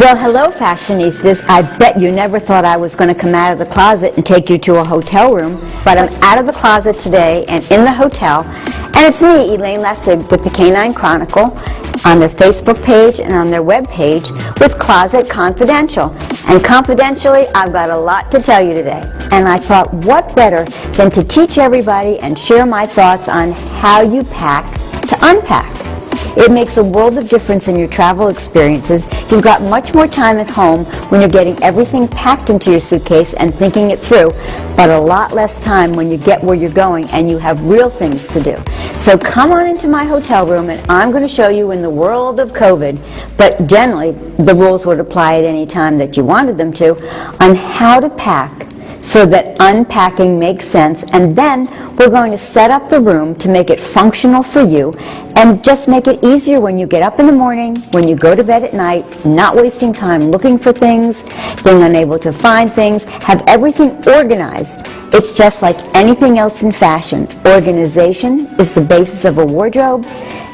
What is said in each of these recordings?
Well, hello, fashionistas. I bet you never thought I was going to come out of the closet and take you to a hotel room, but I'm out of the closet today and in the hotel, and it's me, Elaine Lessig, with the Canine Chronicle, on their Facebook page and on their web page with Closet Confidential. And confidentially, I've got a lot to tell you today. And I thought, what better than to teach everybody and share my thoughts on how you pack to unpack. It makes a world of difference in your travel experiences. You've got much more time at home when you're getting everything packed into your suitcase and thinking it through, but a lot less time when you get where you're going and you have real things to do. So come on into my hotel room and I'm going to show you in the world of COVID, but generally the rules would apply at any time that you wanted them to, on how to pack so that unpacking makes sense, and then we're going to set up the room to make it functional for you and just make it easier when you get up in the morning, when you go to bed at night, not wasting time looking for things, being unable to find things, have everything organized. It's just like anything else in fashion. Organization is the basis of a wardrobe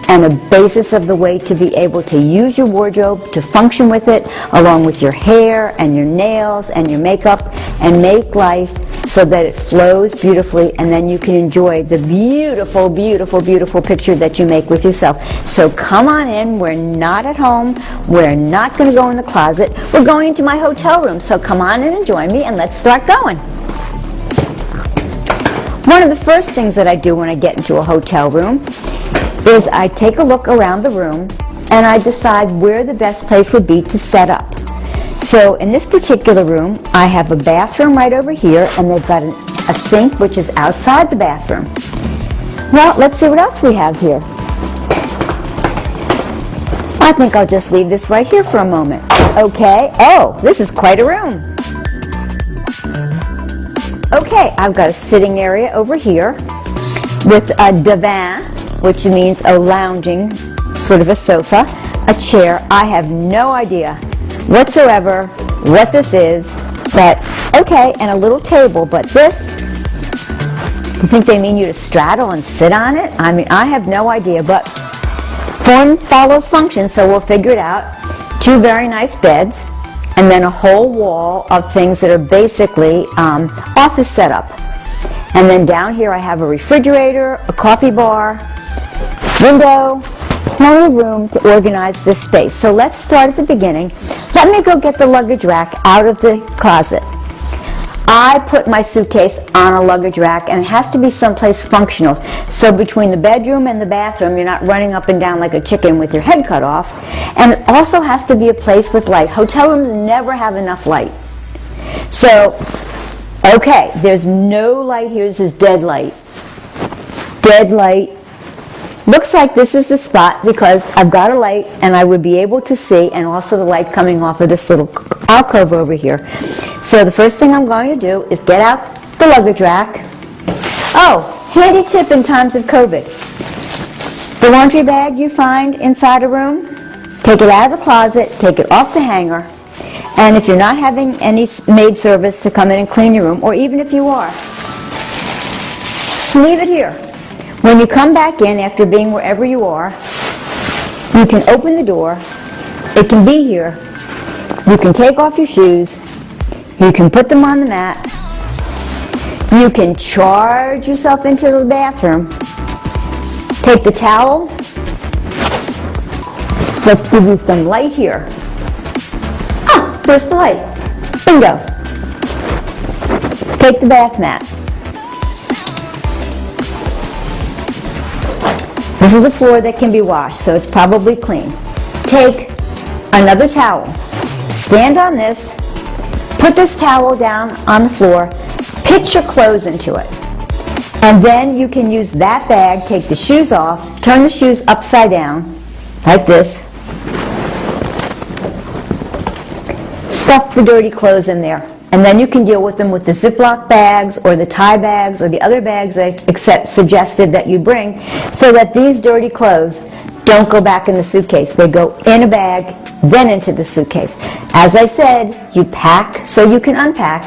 and a basis of the way to be able to use your wardrobe, to function with it, along with your hair and your nails and your makeup, and make life so that it flows beautifully, and then you can enjoy the beautiful, beautiful, beautiful picture that you make with yourself. So come on in. We're not at home. We're not going to go in the closet. We're going into my hotel room. So come on in and join me, and let's start going. One of the first things that I do when I get into a hotel room is I take a look around the room and I decide where the best place would be to set up. So in this particular room, I have a bathroom right over here, and they've got a sink which is outside the bathroom. Well, let's see what else we have here. I think I'll just leave this right here for a moment. Okay, oh, this is quite a room. Okay, I've got a sitting area over here with a divan, which means a lounging, sort of a sofa, a chair. I have no idea whatsoever what this is, but okay, and a little table, but this, do you think they mean you to straddle and sit on it? I mean, I have no idea, but form follows function, so we'll figure it out. Two very nice beds, and then a whole wall of things that are basically office setup. And then down here I have a refrigerator, a coffee bar, window, plenty of room to organize this space. So let's start at the beginning. Let me go get the luggage rack out of the closet. I put my suitcase on a luggage rack, and it has to be someplace functional. So between the bedroom and the bathroom, you're not running up and down like a chicken with your head cut off. And it also has to be a place with light. Hotel rooms never have enough light. So, okay, there's no light here. This is dead light. Dead light. Looks like this is the spot because I've got a light and I would be able to see, and also the light coming off of this little alcove over here. So the first thing I'm going to do is get out the luggage rack. Oh, handy tip in times of COVID. The laundry bag you find inside a room, take it out of the closet, take it off the hanger, and if you're not having any maid service to come in and clean your room, or even if you are, leave it here. When you come back in after being wherever you are, you can open the door. It can be here. You can take off your shoes. You can put them on the mat. You can charge yourself into the bathroom. Take the towel. Let's give you some light here. Ah, there's the light. Bingo. Take the bath mat. This is a floor that can be washed, so it's probably clean. Take another towel. Stand on this. Put this towel down on the floor. Pitch your clothes into it. And then you can use that bag, take the shoes off, turn the shoes upside down, like this. stuff the dirty clothes in there. And then you can deal with them with the Ziploc bags or the tie bags or the other bags that I suggested that you bring, so that these dirty clothes don't go back in the suitcase. They go in a bag, then into the suitcase. As I said, you pack so you can unpack.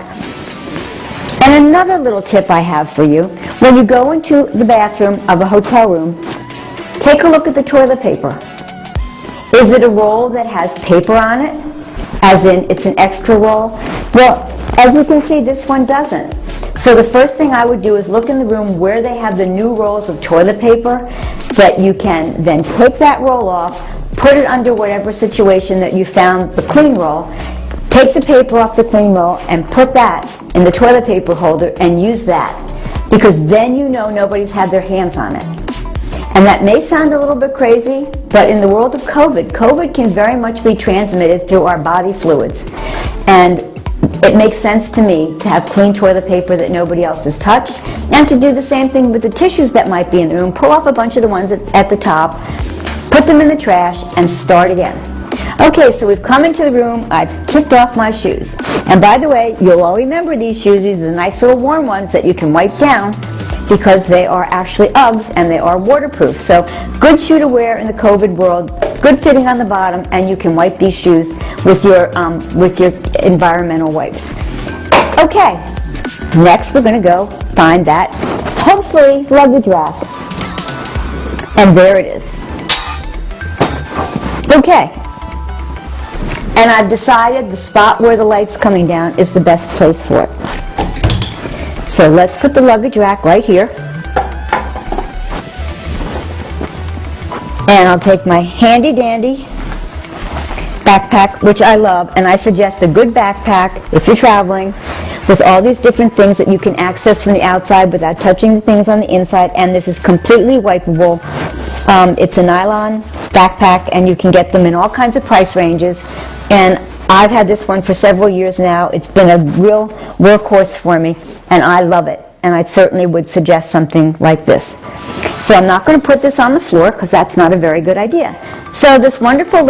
And another little tip I have for you, when you go into the bathroom of a hotel room, take a look at the toilet paper. Is it a roll that has paper on it? As in, it's an extra roll? Well, as you can see, this one doesn't. So the first thing I would do is look in the room where they have the new rolls of toilet paper, that you can then take that roll off, put it under whatever situation that you found the clean roll, take the paper off the clean roll, and put that in the toilet paper holder and use that. Because then you know nobody's had their hands on it. And that may sound a little bit crazy, but in the world of COVID can very much be transmitted through our body fluids. And it makes sense to me to have clean toilet paper that nobody else has touched, and to do the same thing with the tissues that might be in the room. Pull off a bunch of the ones at the top, put them in the trash, and start again. Okay, so we've come into the room, I've kicked off my shoes. And by the way, you'll all remember these shoes. These are the nice little warm ones that you can wipe down, because they are actually Uggs and they are waterproof. So good shoe to wear in the COVID world, good fitting on the bottom, and you can wipe these shoes with your environmental wipes. Okay, next we're going to go find that, hopefully, luggage rack. And there it is. Okay, and I've decided the spot where the light's coming down is the best place for it. So let's put the luggage rack right here. And I'll take my handy dandy backpack, which I love, and I suggest a good backpack if you're traveling, with all these different things that you can access from the outside without touching the things on the inside, and this is completely wipeable. It's a nylon backpack, and you can get them in all kinds of price ranges, and I've had this one for several years now. It's been a real workhorse for me, and I love it. And I certainly would suggest something like this. So I'm not going to put this on the floor, because that's not a very good idea. So this wonderful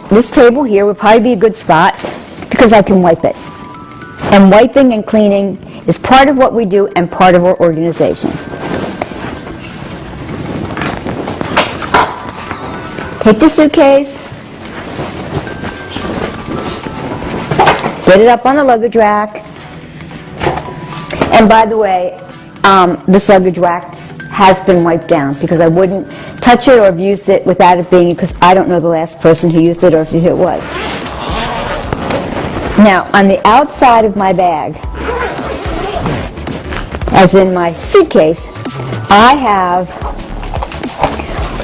this table here would probably be a good spot, because I can wipe it. And wiping and cleaning is part of what we do and part of our organization. Take the suitcase. Get it up on the luggage rack. And by the way, this luggage rack has been wiped down, because I wouldn't touch it or have used it without it being, because I don't know the last person who used it or if it was. Now, on the outside of my bag, as in my suitcase, I have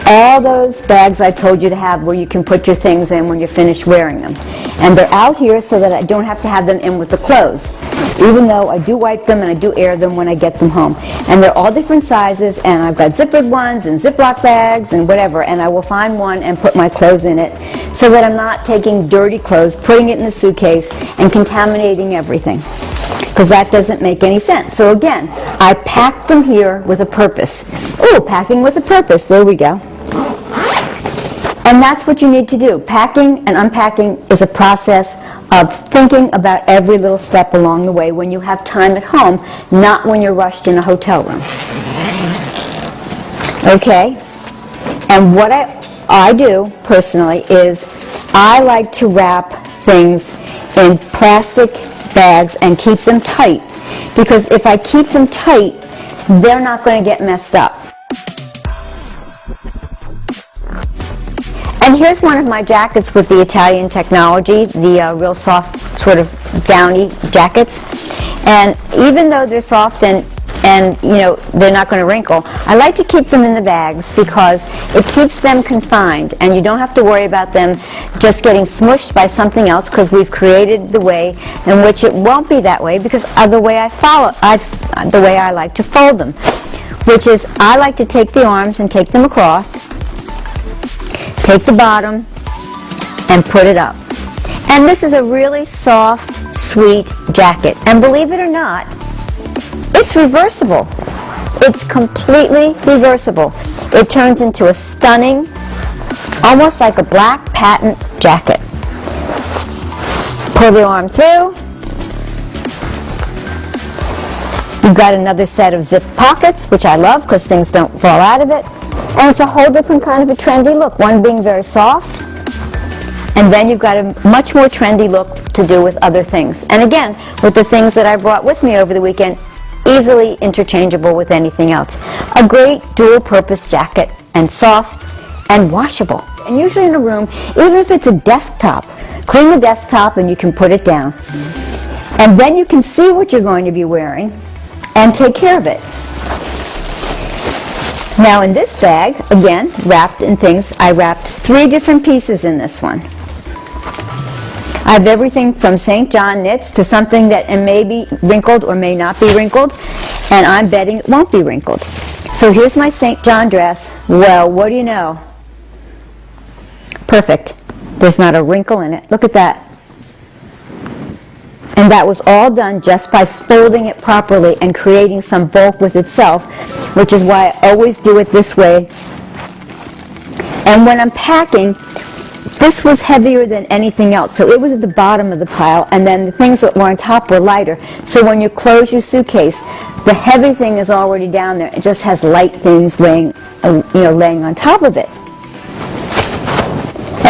all those bags I told you to have where you can put your things in when you're finished wearing them. And they're out here so that I don't have to have them in with the clothes, even though I do wipe them and I do air them when I get them home. And they're all different sizes, and I've got zippered ones and Ziploc bags and whatever, and I will find one and put my clothes in it, so that I'm not taking dirty clothes, putting it in the suitcase, and contaminating everything, because that doesn't make any sense. So again, I packed them here with a purpose. Ooh, packing with a purpose, there we go. And that's what you need to do. Packing and unpacking is a process of thinking about every little step along the way when you have time at home, not when you're rushed in a hotel room. Okay? And what I do personally is I like to wrap things in plastic bags and keep them tight, because if I keep them tight, they're not going to get messed up. And here's one of my jackets with the Italian technology, the real soft, sort of downy jackets. And even though they're soft and you know, they're not going to wrinkle, I like to keep them in the bags, because it keeps them confined, and you don't have to worry about them just getting smushed by something else, because we've created the way in which it won't be that way, because of the way the way I like to fold them, which is I like to take the arms and take them across, take the bottom, and put it up. And this is a really soft, sweet jacket. And believe it or not, it's reversible. It's completely reversible. It turns into a stunning, almost like a black patent jacket. Pull the arm through. You've got another set of zip pockets, which I love because things don't fall out of it. And it's a whole different kind of a trendy look, one being very soft, and then you've got a much more trendy look to do with other things. And again, with the things that I brought with me over the weekend, easily interchangeable with anything else. A great dual-purpose jacket, and soft and washable. And usually in a room, even if it's a desktop, clean the desktop and you can put it down. And then you can see what you're going to be wearing and take care of it. Now in this bag, again, wrapped in things, I wrapped 3 different pieces in this one. I have everything from St. John knits to something that may be wrinkled or may not be wrinkled, and I'm betting it won't be wrinkled. So here's my St. John dress. Well, what do you know? Perfect. There's not a wrinkle in it. Look at that. And that was all done just by folding it properly and creating some bulk with itself, which is why I always do it this way. And when I'm packing, this was heavier than anything else, so it was at the bottom of the pile, and then the things that were on top were lighter. So when you close your suitcase, the heavy thing is already down there. It just has light things weighing, laying on top of it.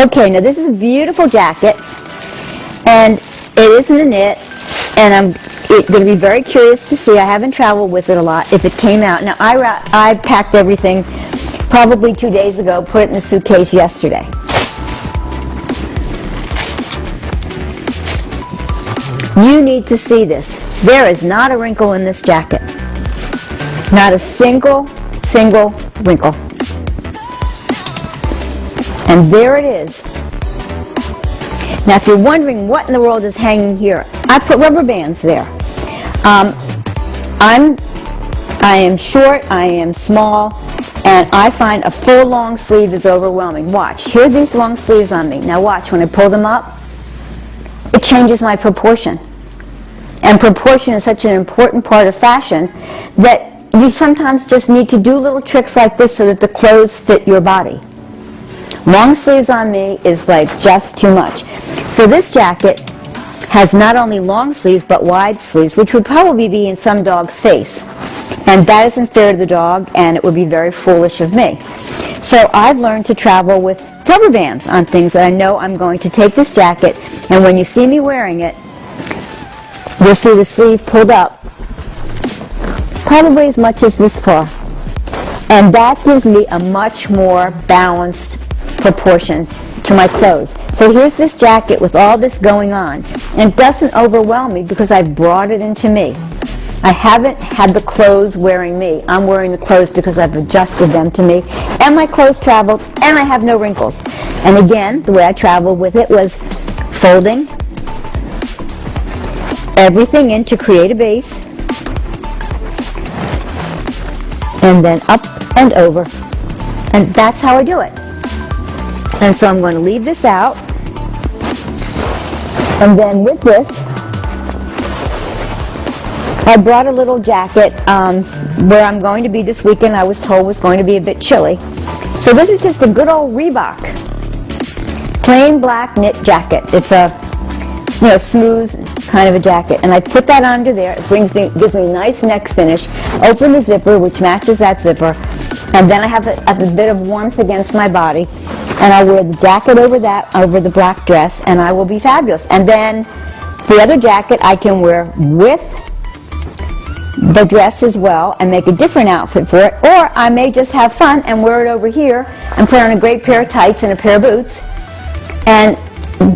Okay, now this is a beautiful jacket, and it isn't a knit, and I'm going to be very curious to see. I haven't traveled with it a lot, if it came out. Now, I packed everything probably 2 days ago, put it in the suitcase yesterday. You need to see this. There is not a wrinkle in this jacket. Not a single wrinkle. And there it is. Now, if you're wondering what in the world is hanging here, I put rubber bands there. I am short, I am small, and I find a full long sleeve is overwhelming. Watch, here are these long sleeves on me. Now watch, when I pull them up, it changes my proportion. And proportion is such an important part of fashion that you sometimes just need to do little tricks like this so that the clothes fit your body. Long sleeves on me is like just too much. So this jacket has not only long sleeves but wide sleeves, which would probably be in some dog's face. And that isn't fair to the dog, and it would be very foolish of me. So I've learned to travel with rubber bands on things that I know I'm going to take this jacket, and when you see me wearing it, you'll see the sleeve pulled up probably as much as this far. And that gives me a much more balanced proportion to my clothes. So here's this jacket with all this going on, and it doesn't overwhelm me because I've brought it into me. I haven't had the clothes wearing me. I'm wearing the clothes because I've adjusted them to me, and my clothes traveled, and I have no wrinkles. And again, the way I traveled with it was folding everything in to create a base, and then up and over. And that's how I do it. And so I'm going to leave this out. And then with this, I brought a little jacket where I'm going to be this weekend. I was told was going to be a bit chilly. So this is just a good old Reebok plain black knit jacket. It's a smooth kind of a jacket, and I put that under there. It gives me a nice neck finish. Open the zipper, which matches that zipper, and then I have a bit of warmth against my body, and I wear the jacket over that, over the black dress, and I will be fabulous. And then the other jacket I can wear with the dress as well and make a different outfit for it, or I may just have fun and wear it over here and put on a great pair of tights and a pair of boots and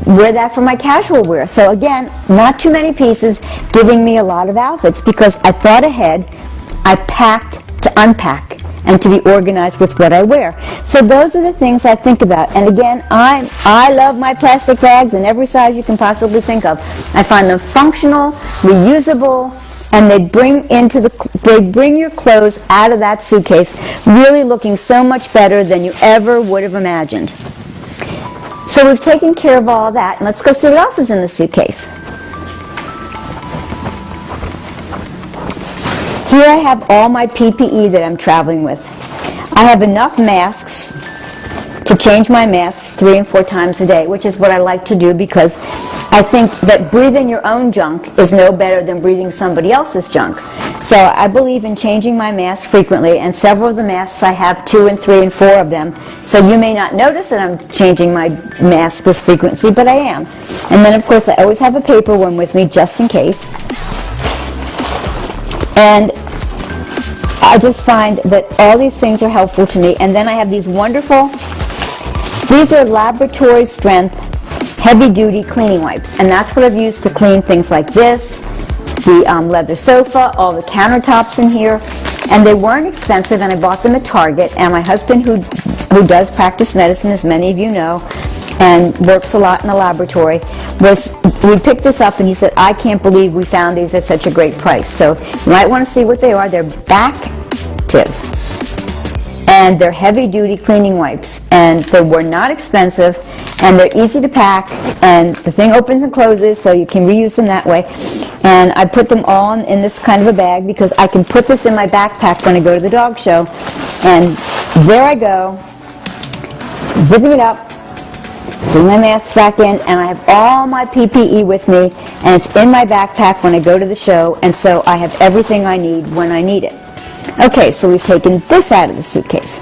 wear that for my casual wear. So again, not too many pieces, giving me a lot of outfits because I thought ahead. I packed to unpack and to be organized with what I wear. So those are the things I think about. And again, I love my plastic bags in every size you can possibly think of. I find them functional, reusable, and they bring your clothes out of that suitcase really looking so much better than you ever would have imagined. So we've taken care of all that, and let's go see what else is in the suitcase. Here I have all my PPE that I'm traveling with. I have enough masks to change my masks 3 and 4 times a day, which is what I like to do because I think that breathing your own junk is no better than breathing somebody else's junk. So I believe in changing my mask frequently, and several of the masks I have 2 and 3 and 4 of them. So you may not notice that I'm changing my mask with frequency, but I am. And then of course I always have a paper one with me just in case. And I just find that all these things are helpful to me. And then I have these wonderful, these are laboratory strength, heavy duty cleaning wipes. And that's what I've used to clean things like this, the leather sofa, all the countertops in here. And they weren't expensive, and I bought them at Target. And my husband, who does practice medicine, as many of you know, and works a lot in the laboratory, we picked this up and he said, I can't believe we found these at such a great price. So you might want to see what they are. They're Bactive, and they're heavy duty cleaning wipes, and they were not expensive, and they're easy to pack, and the thing opens and closes so you can reuse them that way. And I put them all in this kind of a bag because I can put this in my backpack when I go to the dog show, and there I go, zipping it up, putting my mask back in, and I have all my PPE with me, and it's in my backpack when I go to the show, and so I have everything I need when I need it. Okay, so we've taken this out of the suitcase.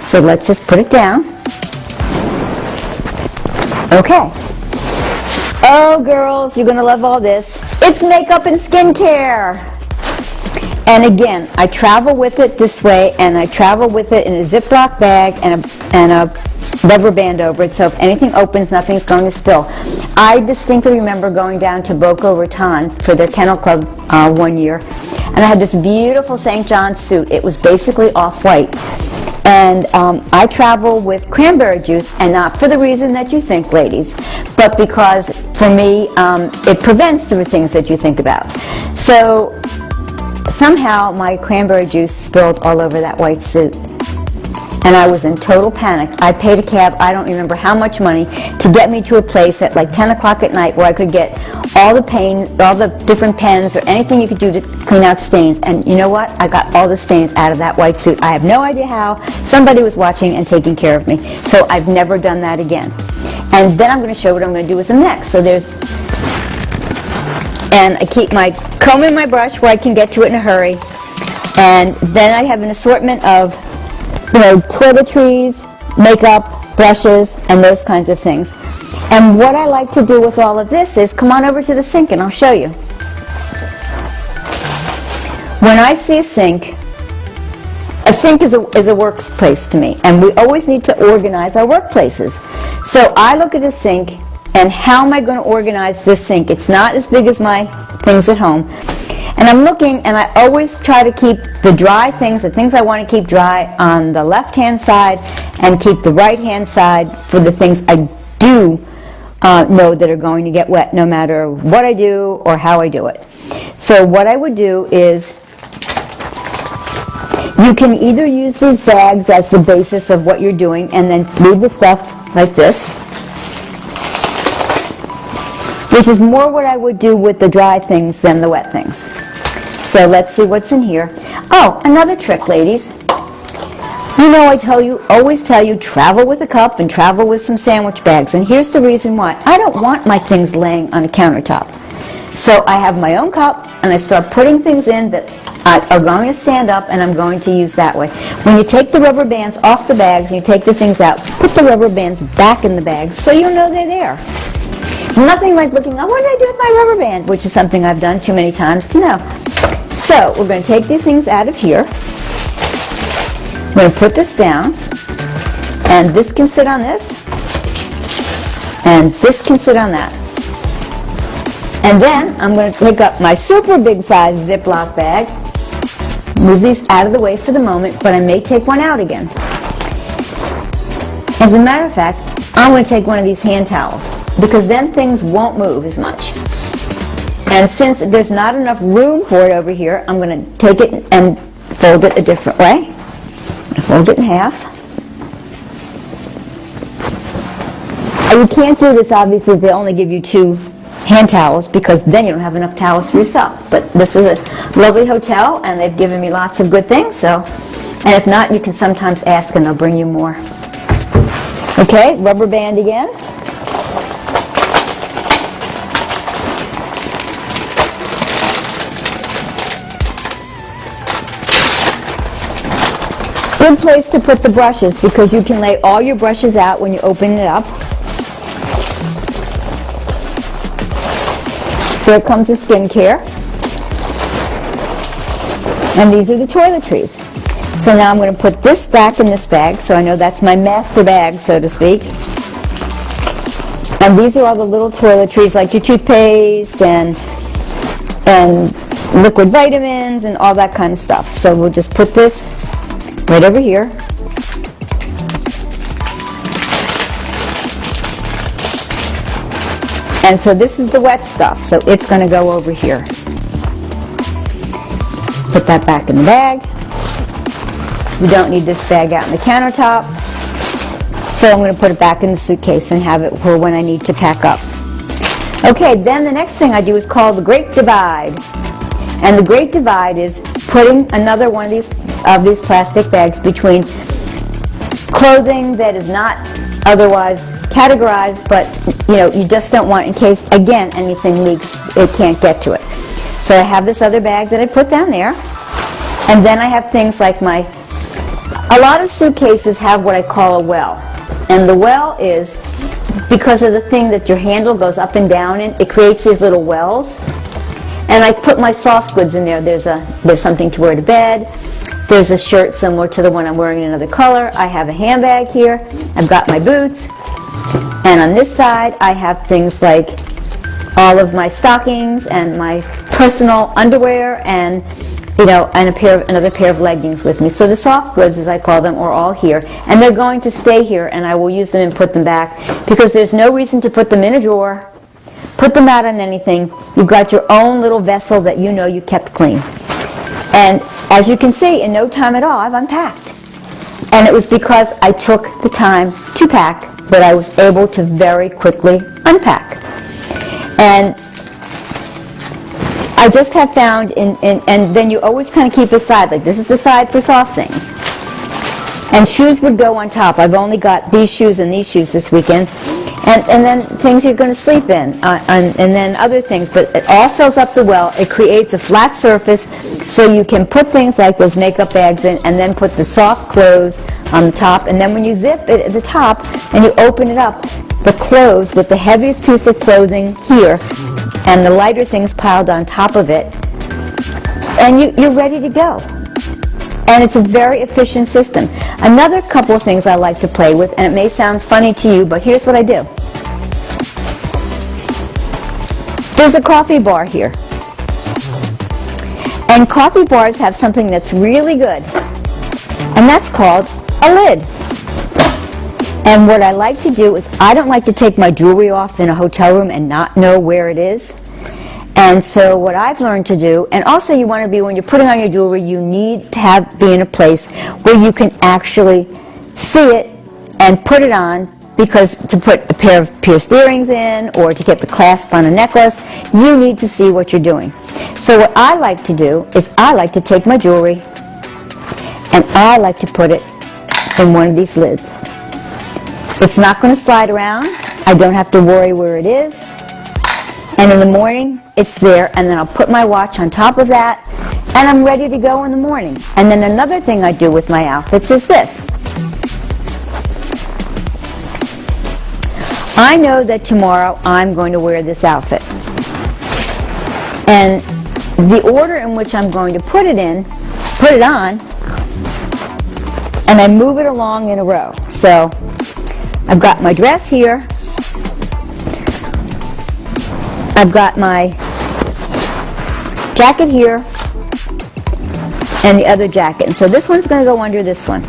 So let's just put it down. Okay. Oh, girls, you're going to love all this. It's makeup and skincare. And again, I travel with it this way, and I travel with it in a Ziploc bag and a rubber band over it, so if anything opens, nothing's going to spill. I distinctly remember going down to Boca Raton for their kennel club one year, and I had this beautiful St. John's suit. It was basically off-white. And I travel with cranberry juice, and not for the reason that you think, ladies, but because, for me, it prevents the things that you think about. So somehow my cranberry juice spilled all over that white suit, and I was in total panic. I paid a cab, I don't remember how much money, to get me to a place at like 10 o'clock at night where I could get all the different pens or anything you could do to clean out stains. And you know what? I got all the stains out of that white suit. I have no idea how. Somebody was watching and taking care of me. So I've never done that again. And then I'm going to show what I'm going to do with them next. So and I keep my comb and my brush where I can get to it in a hurry. And then I have an assortment of, toiletries, makeup, brushes, and those kinds of things. And what I like to do with all of this is, come on over to the sink and I'll show you. When I see a sink is a workplace to me, and we always need to organize our workplaces. So I look at a sink, and how am I going to organize this sink? It's not as big as my things at home. And I'm looking, and I always try to keep the dry things, the things I want to keep dry, on the left-hand side, and keep the right-hand side for the things I do know that are going to get wet, no matter what I do or how I do it. So what I would do is, you can either use these bags as the basis of what you're doing, and then leave the stuff like this, which is more what I would do with the dry things than the wet things. So let's see what's in here. Oh, another trick, ladies. I always tell you, travel with a cup and travel with some sandwich bags. And here's the reason why. I don't want my things laying on a countertop. So I have my own cup, and I start putting things in that are going to stand up, and I'm going to use that way. When you take the rubber bands off the bags and you take the things out, put the rubber bands back in the bags so you know they're there. Nothing like looking, what did I do with my rubber band? Which is something I've done too many times to know. So we're going to take these things out of here. I'm going to put this down, and this can sit on this, and this can sit on that. And then I'm going to pick up my super big size Ziploc bag, move these out of the way for the moment, but I may take one out again. As a matter of fact, I'm going to take one of these hand towels, because then things won't move as much. And since there's not enough room for it over here, I'm going to take it and fold it a different way. I'm going to fold it in half. You can't do this, obviously, if they only give you 2 hand towels, because then you don't have enough towels for yourself. But this is a lovely hotel, and they've given me lots of good things, so And if not, you can sometimes ask and they'll bring you more. Okay, rubber band again. Good place to put the brushes because you can lay all your brushes out when you open it up. There comes the skincare. And these are the toiletries. So now I'm going to put this back in this bag, so I know that's my master bag, so to speak. And these are all the little toiletries, like your toothpaste and liquid vitamins and all that kind of stuff. So we'll just put this right over here. And so this is the wet stuff, so it's going to go over here. Put that back in the bag. We don't need this bag out on the countertop. So I'm going to put it back in the suitcase and have it for when I need to pack up. Okay, then the next thing I do is called the Great Divide. And the Great Divide is putting another one of these plastic bags between clothing that is not otherwise categorized, but you just don't want, in case, again, anything leaks, it can't get to it. So I have this other bag that I put down there. And then I have things like a lot of suitcases have what I call a well. And the well is, because of the thing that your handle goes up and down in, it creates these little wells. And I put my soft goods in there. There's something to wear to bed. There's a shirt similar to the one I'm wearing in another color. I have a handbag here. I've got my boots. And on this side, I have things like all of my stockings and my personal underwear and another pair of leggings with me. So the soft goods, as I call them, are all here. And they're going to stay here, and I will use them and put them back because there's no reason to put them in a drawer, put them out on anything. You've got your own little vessel that you kept clean. And as you can see, in no time at all, I've unpacked. And it was because I took the time to pack that I was able to very quickly unpack. And I just have found, and then you always kind of keep a side, like this is the side for soft things. And shoes would go on top. I've only got these shoes and these shoes this weekend. And then things you're going to sleep in, and then other things. But it all fills up the well. It creates a flat surface so you can put things like those makeup bags in and then put the soft clothes on the top. And then when you zip it at the top and you open it up, the clothes with the heaviest piece of clothing here and the lighter things piled on top of it, and you're ready to go. And it's a very efficient system. Another couple of things I like to play with, and it may sound funny to you, but here's what I do. There's a coffee bar here. And coffee bars have something that's really good, and that's called a lid. And what I like to do is I don't like to take my jewelry off in a hotel room and not know where it is. And so what I've learned to do, and also you want to be, when you're putting on your jewelry, you need to be in a place where you can actually see it and put it on, because to put a pair of pierced earrings in or to get the clasp on a necklace, you need to see what you're doing. So what I like to do is I like to take my jewelry and I like to put it in one of these lids. It's not going to slide around. I don't have to worry where it is. And in the morning, it's there, and then I'll put my watch on top of that, and I'm ready to go in the morning. And then another thing I do with my outfits is this. I know that tomorrow I'm going to wear this outfit. And the order in which I'm going to put it on, and I move it along in a row. So I've got my dress here. I've got my jacket here and the other jacket. And so this one's going to go under this one.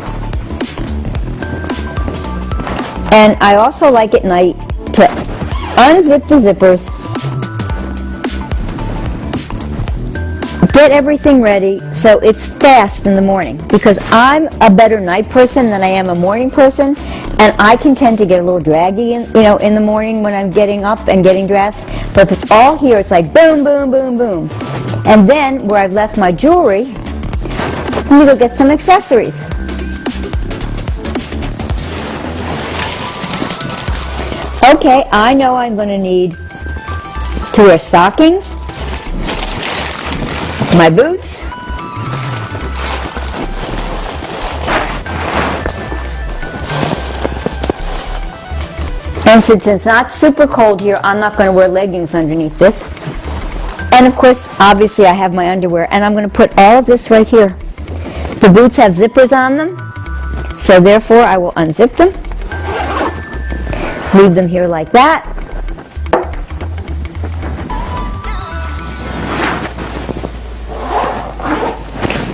And I also like at night to unzip the zippers, get everything ready so it's fast in the morning, because I'm a better night person than I am a morning person, and I can tend to get a little draggy in the morning when I'm getting up and getting dressed. But if it's all here, it's like boom, boom, boom, boom. And then where I've left my jewelry, Let me go get some accessories. Okay, I know I'm going to need to wear stockings, my boots, and since it's not super cold here, I'm not going to wear leggings underneath this. And of course, obviously I have my underwear, and I'm going to put all of this right here. The boots have zippers on them, so therefore I will unzip them, leave them here like that.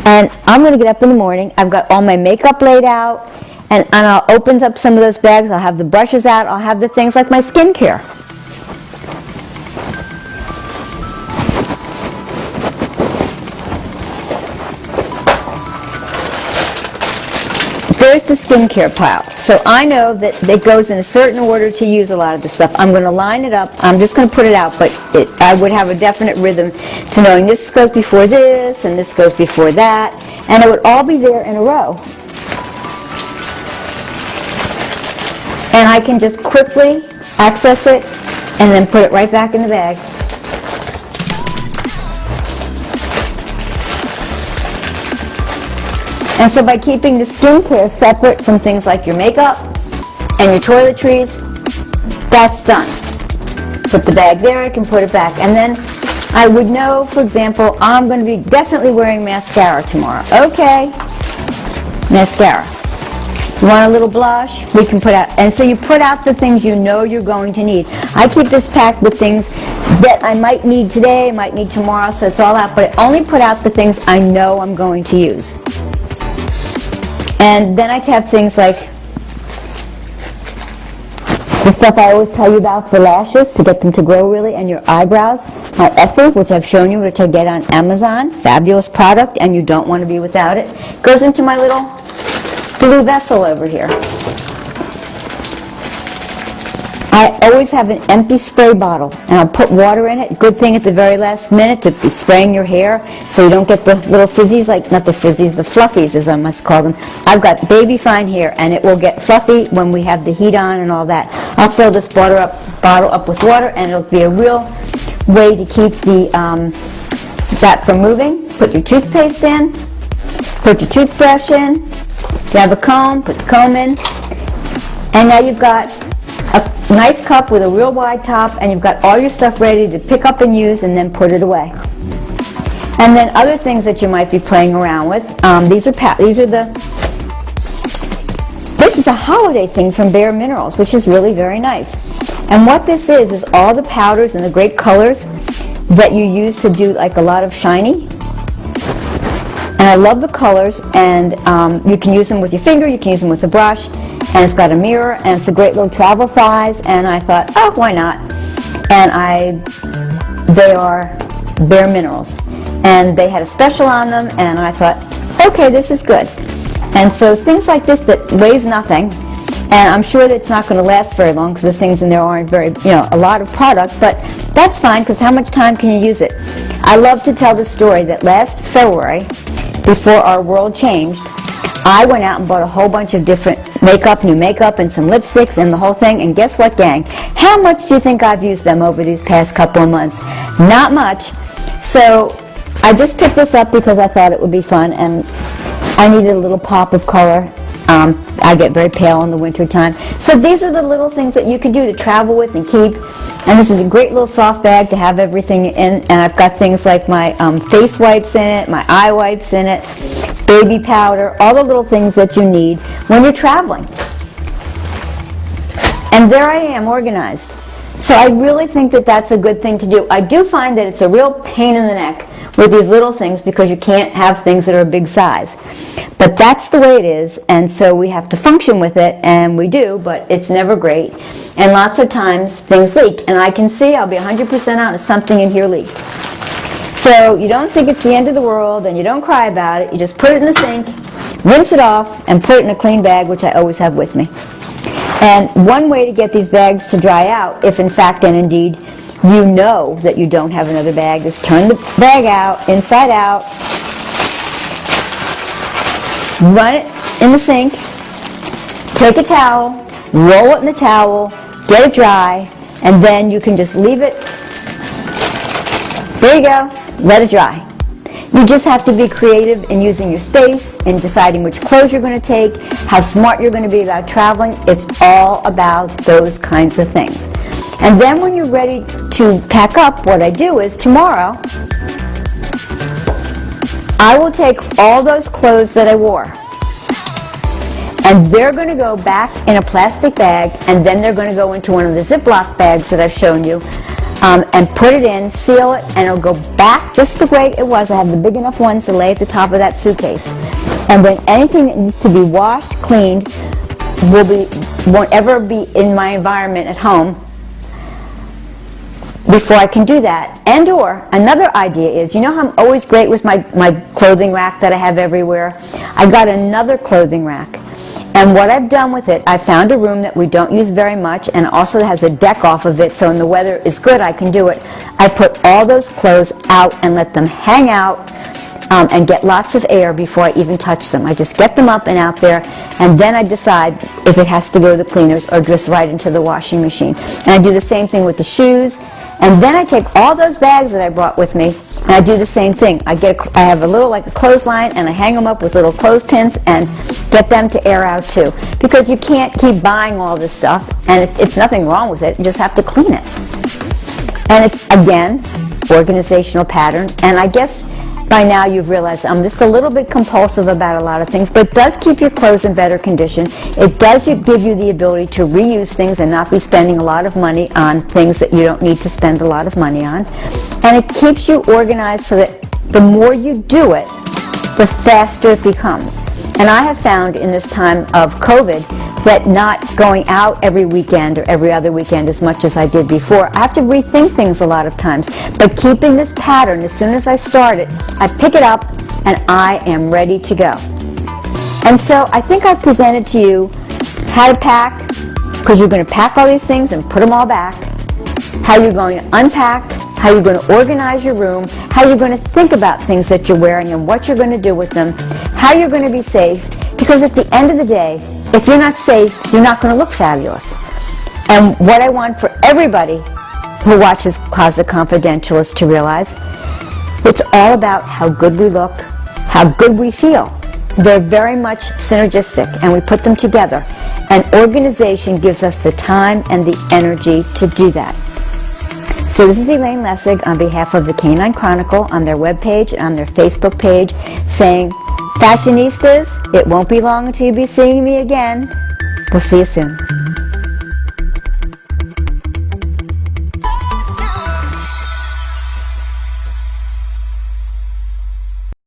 And I'm going to get up in the morning. I've got all my makeup laid out, and I'll open up some of those bags. I'll have the brushes out. I'll have the things like my skincare. There's the skincare pile. So I know that it goes in a certain order to use a lot of this stuff. I'm going to line it up. I'm just going to put it out, but I would have a definite rhythm to knowing this goes before this, and this goes before that, and it would all be there in a row. And I can just quickly access it and then put it right back in the bag. And so by keeping the skincare separate from things like your makeup and your toiletries, that's done. Put the bag there, I can put it back. And then I would know, for example, I'm going to be definitely wearing mascara tomorrow. Okay, mascara. You want a little blush? We can put out. And so you put out the things you know you're going to need. I keep this packed with things that I might need today, might need tomorrow, so it's all out. But I only put out the things I know I'm going to use. And then I have things like the stuff I always tell you about for lashes, to get them to grow really, and your eyebrows. My Effie, which I've shown you, which I get on Amazon. Fabulous product, and you don't want to be without it. Goes into my little blue vessel over here. I always have an empty spray bottle, and I'll put water in it. Good thing at the very last minute to be spraying your hair so you don't get the little frizzies, like, not the frizzies, the fluffies as I must call them. I've got baby fine hair, and it will get fluffy when we have the heat on and all that. I'll fill this bottle up with water, and it'll be a real way to keep the that from moving. Put your toothpaste in, put your toothbrush in. If you have a comb, put the comb in. And now you've got a nice cup with a real wide top, and you've got all your stuff ready to pick up and use and then put it away. And then other things that you might be playing around with. This is a holiday thing from Bare Minerals, which is really very nice. And what this is all the powders and the great colors that you use to do like a lot of shiny. And I love the colors, and you can use them with your finger, you can use them with a brush, and it's got a mirror, and it's a great little travel size, and I thought, oh, why not? And they are Bare Minerals, and they had a special on them, and I thought, okay, this is good. And so things like this that weighs nothing, and I'm sure that it's not going to last very long because the things in there aren't very, a lot of product, but that's fine because how much time can you use it? I love to tell the story that last February, before our world changed, I went out and bought a whole bunch of different new makeup, and some lipsticks and the whole thing, and guess what, gang? How much do you think I've used them over these past couple of months? Not much. So I just picked this up because I thought it would be fun, and I needed a little pop of color. I get very pale in the winter time. So these are the little things that you can do to travel with and keep. And this is a great little soft bag to have everything in. And I've got things like my face wipes in it, my eye wipes in it, baby powder, all the little things that you need when you're traveling. And there I am, organized. So I really think that that's a good thing to do. I do find that it's a real pain in the neck with these little things because you can't have things that are a big size. But that's the way it is, and so we have to function with it, and we do, but it's never great. And lots of times things leak, and I can see, I'll be 100% honest, something in here leaked. So you don't think it's the end of the world, and you don't cry about it. You just put it in the sink, rinse it off, and put it in a clean bag, which I always have with me. And one way to get these bags to dry out, if in fact and indeed you know that you don't have another bag, is turn the bag out, inside out, run it in the sink, take a towel, roll it in the towel, get it dry, and then you can just leave it. There you go, let it dry. You just have to be creative in using your space, in deciding which clothes you're going to take, how smart you're going to be about traveling. It's all about those kinds of things. And then when you're ready to pack up, what I do is tomorrow, I will take all those clothes that I wore, and they're going to go back in a plastic bag, and then they're going to go into one of the Ziploc bags that I've shown you, and put it in, seal it, and it'll go back just the way it was. I have the big enough ones to lay at the top of that suitcase. And then anything that needs to be washed, cleaned, won't ever be in my environment at home before I can do that. And or another idea is, you know how I'm always great with my clothing rack that I have everywhere? I got another clothing rack. And what I've done with it, I found a room that we don't use very much, and also has a deck off of it, so when the weather is good, I can do it. I put all those clothes out and let them hang out and get lots of air before I even touch them. I just get them up and out there, and then I decide if it has to go to the cleaners or just right into the washing machine. And I do the same thing with the shoes. And then I take all those bags that I brought with me, and I do the same thing. I have a little, like a clothesline, and I hang them up with little clothespins and get them to air out too. Because you can't keep buying all this stuff, and it's nothing wrong with it. You just have to clean it. And it's, again, organizational pattern. And I guess by now you've realized I'm just a little bit compulsive about a lot of things, but it does keep your clothes in better condition. It does give you the ability to reuse things and not be spending a lot of money on things that you don't need to spend a lot of money on. And it keeps you organized so that the more you do it, the faster it becomes. And I have found in this time of COVID that not going out every weekend or every other weekend as much as I did before, I have to rethink things a lot of times. But keeping this pattern, as soon as I start it, I pick it up and I am ready to go. And so I think I've presented to you how to pack, because you're going to pack all these things and put them all back, how you're going to unpack, how you're going to organize your room, how you're going to think about things that you're wearing and what you're going to do with them, how you're going to be safe, because at the end of the day, if you're not safe, you're not going to look fabulous. And what I want for everybody who watches Closet Confidential is to realize it's all about how good we look, how good we feel. They're very much synergistic, and we put them together. And organization gives us the time and the energy to do that. So this is Elaine Lessig on behalf of the Canine Chronicle on their webpage and on their Facebook page saying, Fashionistas, it won't be long until you'll be seeing me again. We'll see you soon.